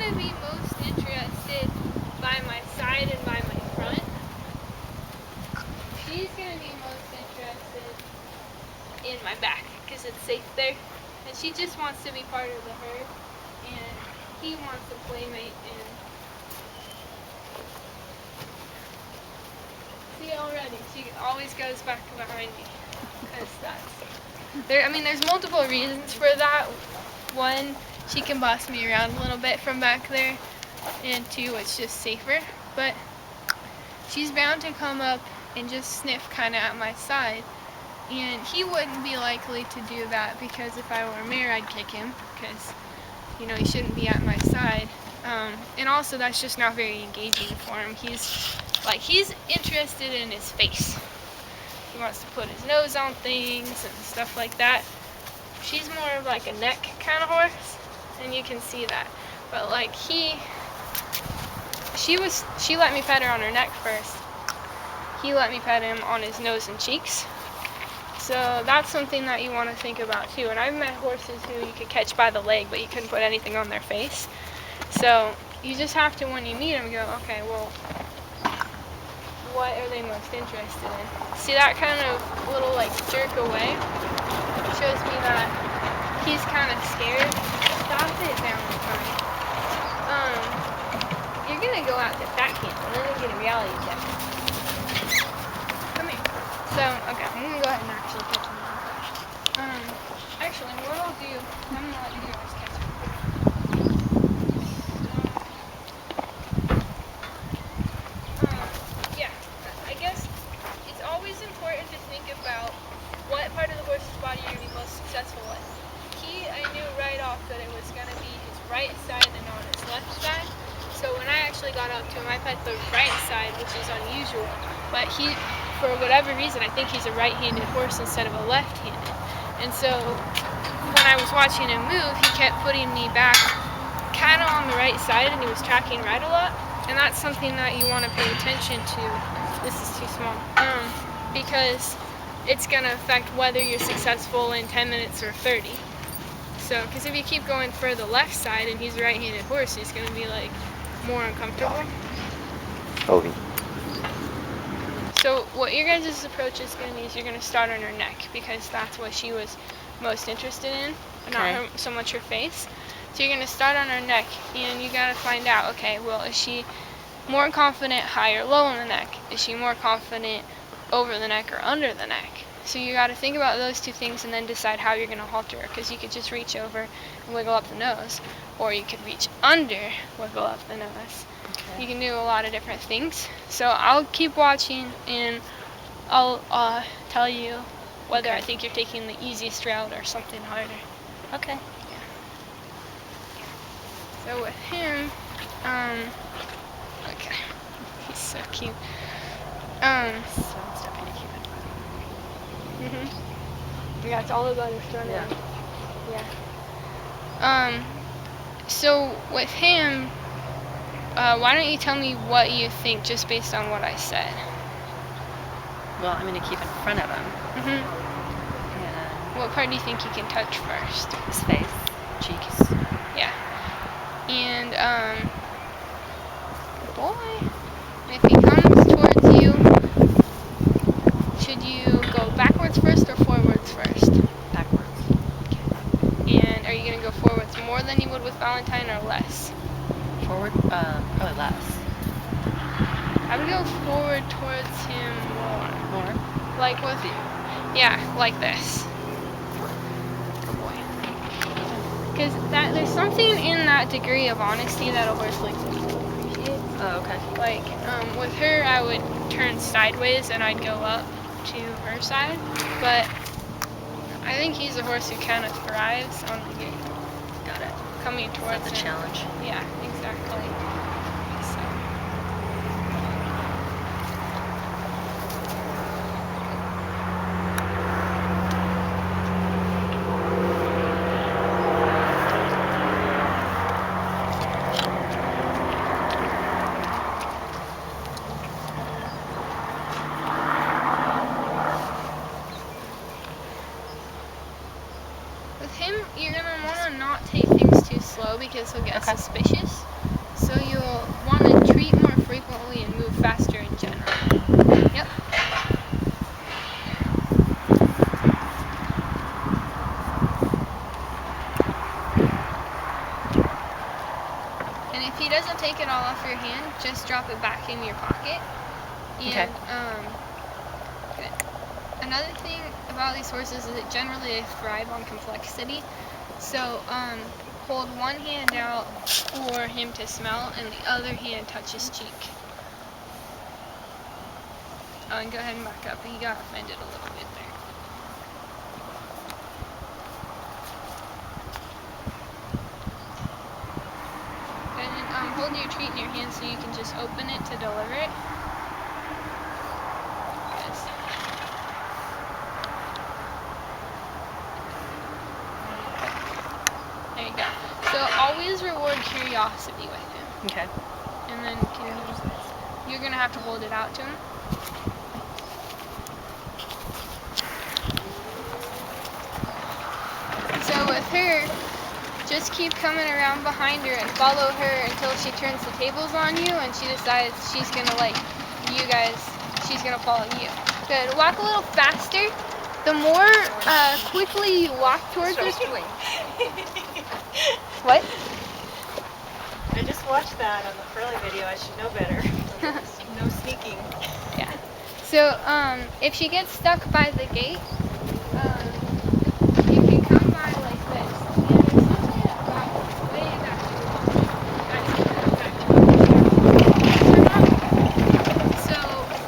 gonna be most interested by my side and by my front. She's gonna be most interested in my back because it's safe there, and she just wants to be part of the herd, and he wants a playmate. And see, already she always goes back behind me because that's there. I mean, there's multiple reasons for that. One, she can boss me around a little bit from back there, and two, it's just safer. But she's bound to come up and just sniff kind of at my side, and he wouldn't be likely to do that because if I were a mare, I'd kick him because, you know, he shouldn't be at my side. And also, that's just not very engaging for him. He's interested in his face. He wants to put his nose on things and stuff like that. She's more of like a neck kind of horse, and you can see that. But like she let me pet her on her neck first. He let me pet him on his nose and cheeks. So that's something that you want to think about too. And I've met horses who you could catch by the leg, but you couldn't put anything on their face. So you just have to, when you meet them, go, okay, well, what are they most interested in? See that kind of little like jerk away? Shows me that he's kind of scared. Stop it, Valentine. You're gonna go out to backhand and then you get a reality check. Come here. So, okay, I'm gonna go ahead and actually catch him real quick. Actually, what I'll do, I'm gonna let you guys catch him. Yeah, I guess it's always important to think about what part of the horse's body you're gonna be most successful with. I knew right off that it was gonna be his right side and on his left side. So when I actually got up to him, I pet the right side, which is unusual. But he, for whatever reason, I think he's a right-handed horse instead of a left-handed. And so when I was watching him move, he kept putting me back kind of on the right side, and he was tracking right a lot. And that's something that you want to pay attention to. This is too small. Because it's going to affect whether you're successful in 10 minutes or 30. So, because if you keep going for the left side and he's a right-handed horse, he's going to be like more uncomfortable. Okay. So what your guys' approach is going to be is you're going to start on her neck because that's what she was most interested in, not so much her face. So you're going to start on her neck, and you got to find out, okay, well, is she more confident high or low on the neck? Is she more confident over the neck or under the neck? So you got to think about those two things and then decide how you're going to halter her, because you could just reach over and wiggle up the nose, or you could reach under, wiggle up the nose. Okay. You can do a lot of different things. So I'll keep watching, and I'll tell you whether I think you're taking the easiest route or something harder. Okay. Yeah. So with him, okay, he's so cute. Yeah, it's all about his front end. Yeah. So with him, why don't you tell me what you think just based on what I said? Well, I'm going to keep in front of him. And what part do you think you can touch first? His face, cheeks. Yeah. And, boy, if he comes towards you, should you go backwards first or forwards first? Backwards. Okay. And are you going to go forwards more than you would with Valentine or less? Forward? Probably less. I would go forward towards him more. More? Like with you? Yeah, like this. Good boy. Because there's something in that degree of honesty that a horse like me will appreciate. Oh, okay. Like, with her, I would turn sideways and I'd go up to her side. But I think he's a horse who kind of thrives on the gate. Got it. Coming towards the him. Challenge. Yeah, exactly. So. With him, you're going to want to not take things too slow because he'll get suspicious. doesn't take it all off your hand, just drop it back in your pocket. And, good. Another thing about these horses is that generally they thrive on complexity. So, hold one hand out for him to smell, and the other hand touch his cheek. Oh, and go ahead and back up. He got offended a little bit there. And hold your treat in your hand so you can just open it to deliver it. Yes. There you go. So always reward curiosity with him. Okay. And then you're going to have to hold it out to him. So with her, just keep coming around behind her and follow her until she turns the tables on you and she decides she's going to like you guys, she's going to follow you. Good. Walk a little faster. The more quickly you walk towards her. What? I just watched that on the Curly video. I should know better. No sneaking. Yeah. So if she gets stuck by the gate, you can come by like this. And there's something about way back to the So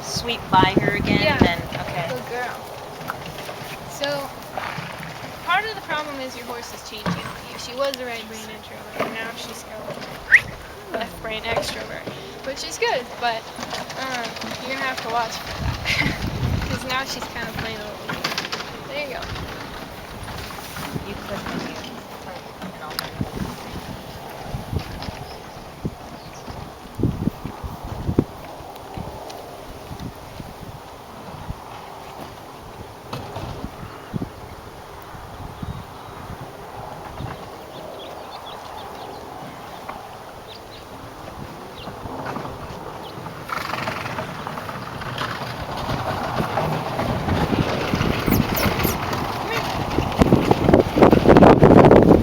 Sweep by her again, Yeah. and then, okay. good girl. So part of the problem is your horse is changing on you. She was a right brain introvert, and now she's left brain extrovert, which is good, but you're gonna have to watch for that because now she's kind of playing a little game. There you go. You click and you and I'll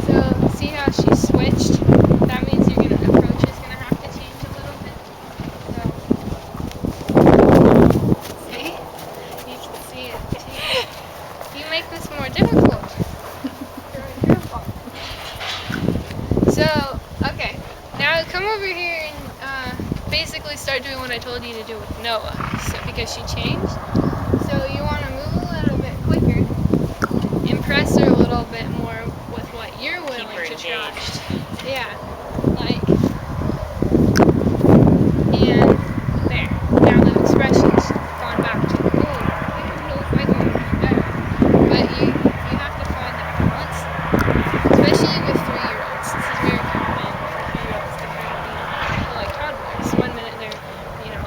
So see how she switched? That means your approach is gonna have to change a little bit. So see? You can see it too. You make this more difficult. So, okay. Now come over here and basically start doing what I told you to do with Noah. So because she changed. So you wanna move a little bit quicker. Impress her a little bit more with what you're willing her to try. engaged. Yeah, like, and there. Now the expression's gone back to, oh, I don't know if I can do better. But you have to find that balance, especially with 3-year-olds. This is very common for 3-year-olds to kind of be like toddlers. One minute they're,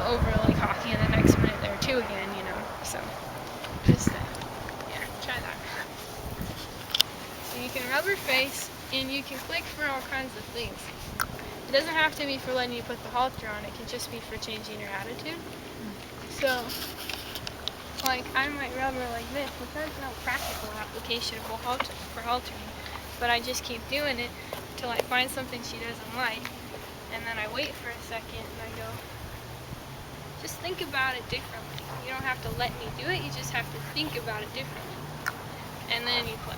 over like hockey, and the next minute they're 2 again, so just, yeah, try that. So you can rub her face, and you can click for all kinds of things. It doesn't have to be for letting you put the halter on, it can just be for changing your attitude. So, like, I might rub her like this, which has no practical application for haltering, but I just keep doing it till I find something she doesn't like, and then I wait for a second, and I go, just think about it differently. You don't have to let me do it, you just have to think about it differently. And then you click.